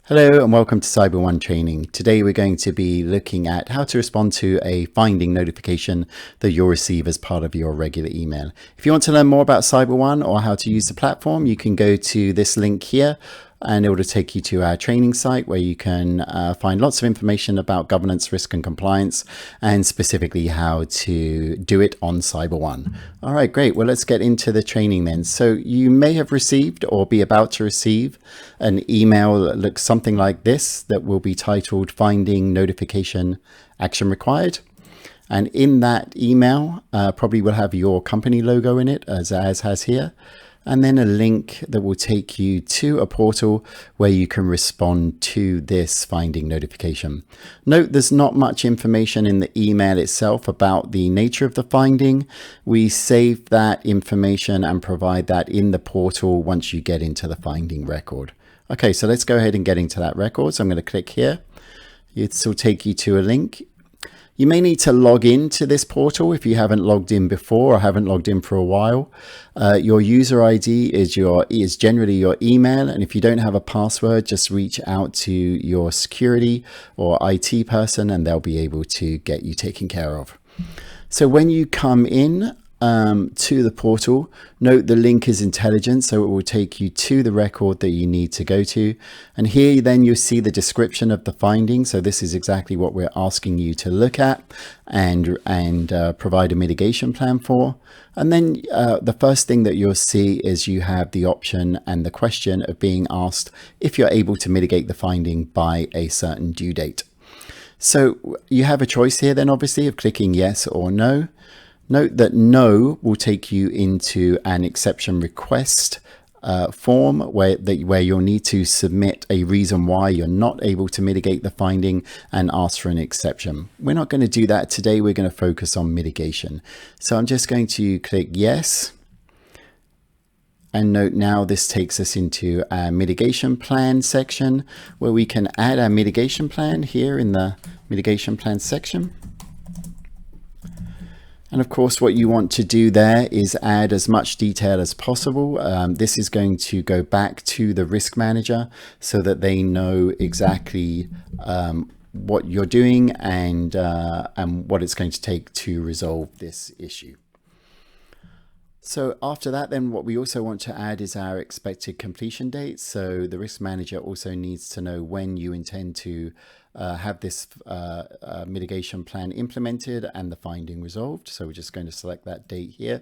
Hello and welcome to CyberOne training. Today we're going to be looking at how to respond to a finding notification that you'll receive as part of your regular email. If you want to learn more about CyberOne or how to use the platform, you can go to this link here and it will take you to our training site where you can find lots of information about governance, risk and compliance, and specifically how to do it on CyberOne. All right, great. Well, let's get into the training then. So you may have received or be about to receive an email that looks something like this that will be titled Finding Notification Action Required. And in that email, probably will have your company logo in it, as has here, and then a link that will take you to a portal where you can respond to this finding notification. Note there's not much information in the email itself about the nature of the finding. We save that information and provide that in the portal once you get into the finding record. Okay, so let's go ahead and get into that record. So I'm going to click here. It will take you to a link. You may need to log in to this portal if you haven't logged in before or haven't logged in for a while. Your user ID is generally your email, and if you don't have a password, just reach out to your security or IT person and they'll be able to get you taken care of. So when you come in to the portal, note the link is intelligent, so it will take you to the record that you need to go to. And here then you'll see the description of the finding. So this is exactly what we're asking you to look at and provide a mitigation plan for. And then the first thing that you'll see is you have the option and the question of being asked if you're able to mitigate the finding by a certain due date. So you have a choice here then obviously of clicking yes or no. Note that no will take you into an exception request form where you'll need to submit a reason why you're not able to mitigate the finding and ask for an exception. We're not going to do that today. We're going to focus on mitigation. So I'm just going to click yes. And note now this takes us into our mitigation plan section where we can add our mitigation plan here in the mitigation plan section. And of course, what you want to do there is add as much detail as possible. This is going to go back to the risk manager so that they know exactly what you're doing and what it's going to take to resolve this issue. So after that, then what we also want to add is our expected completion date. So the risk manager also needs to know when you intend to have this mitigation plan implemented and the finding resolved. So we're just going to select that date here.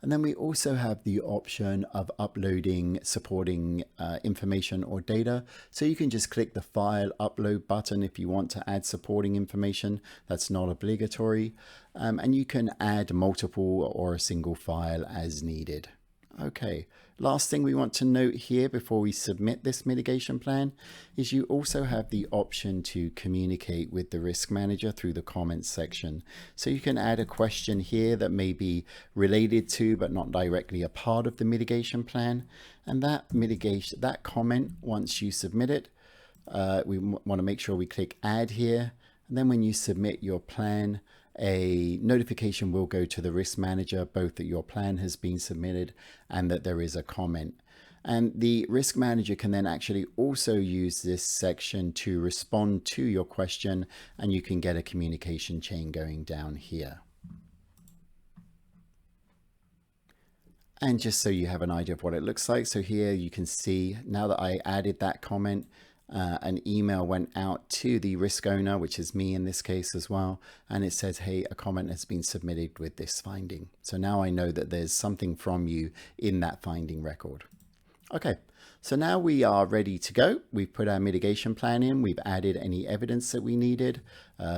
And then we also have the option of uploading supporting information or data. So you can just click the file upload button if you want to add supporting information. That's not obligatory. And you can add multiple or a single file as needed. Okay, last thing we want to note here before we submit this mitigation plan is you also have the option to communicate with the risk manager through the comments section. So you can add a question here that may be related to but not directly a part of the mitigation plan. And that comment, once you submit it, we want to make sure we click add here. And then when you submit your plan, a notification will go to the risk manager, both that your plan has been submitted and that there is a comment. And the risk manager can then actually also use this section to respond to your question, and you can get a communication chain going down here. And just so you have an idea of what it looks like, so here you can see now that I added that comment, an email went out to the risk owner, which is me in this case as well, and it says, hey, a comment has been submitted with this finding. So now I know that there's something from you in that finding record. Okay, so now we are ready to go. We've put our mitigation plan in, we've added any evidence that we needed,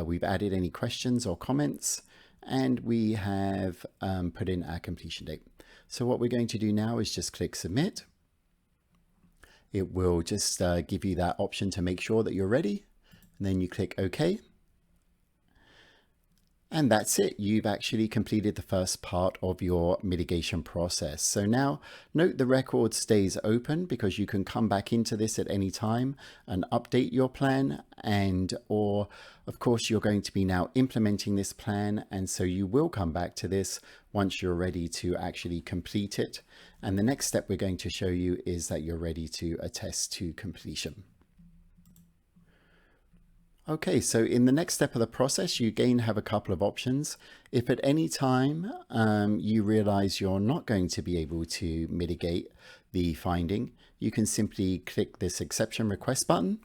we've added any questions or comments, and we have put in our completion date. So what we're going to do now is just click submit. It will just give you that option to make sure that you're ready. And then you click OK. And that's it. You've actually completed the first part of your mitigation process. So now note the record stays open because you can come back into this at any time and update your plan, or of course you're going to be now implementing this plan. And so you will come back to this once you're ready to actually complete it. And the next step we're going to show you is that you're ready to attest to completion. Okay, so in the next step of the process, you again have a couple of options. If at any time you realize you're not going to be able to mitigate the finding, you can simply click this exception request button.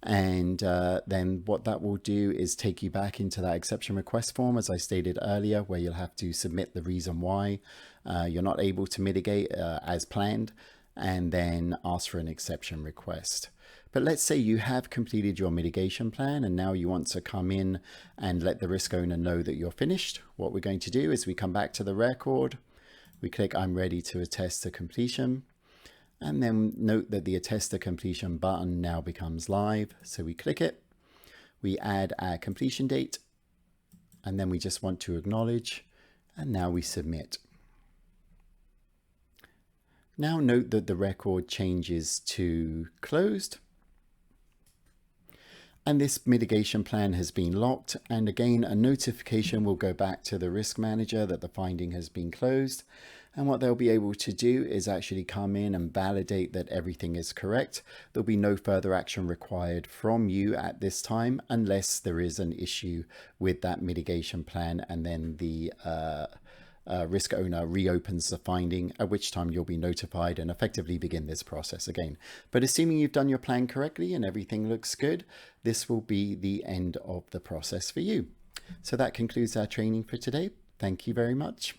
And then what that will do is take you back into that exception request form, as I stated earlier, where you'll have to submit the reason why you're not able to mitigate as planned, and then ask for an exception request. But let's say you have completed your mitigation plan and now you want to come in and let the risk owner know that you're finished. What we're going to do is we come back to the record, we click I'm ready to attest to completion, and then note that the attest to completion button now becomes live. So we click it, we add our completion date, and then we just want to acknowledge, and now we submit. Now note that the record changes to closed, and this mitigation plan has been locked, and again a notification will go back to the risk manager that the finding has been closed, and what they'll be able to do is actually come in and validate that everything is correct. There'll be no further action required from you at this time unless there is an issue with that mitigation plan, and then the risk owner reopens the finding, at which time you'll be notified and effectively begin this process again. But assuming you've done your plan correctly and everything looks good, this will be the end of the process for you. So that concludes our training for today. Thank you very much.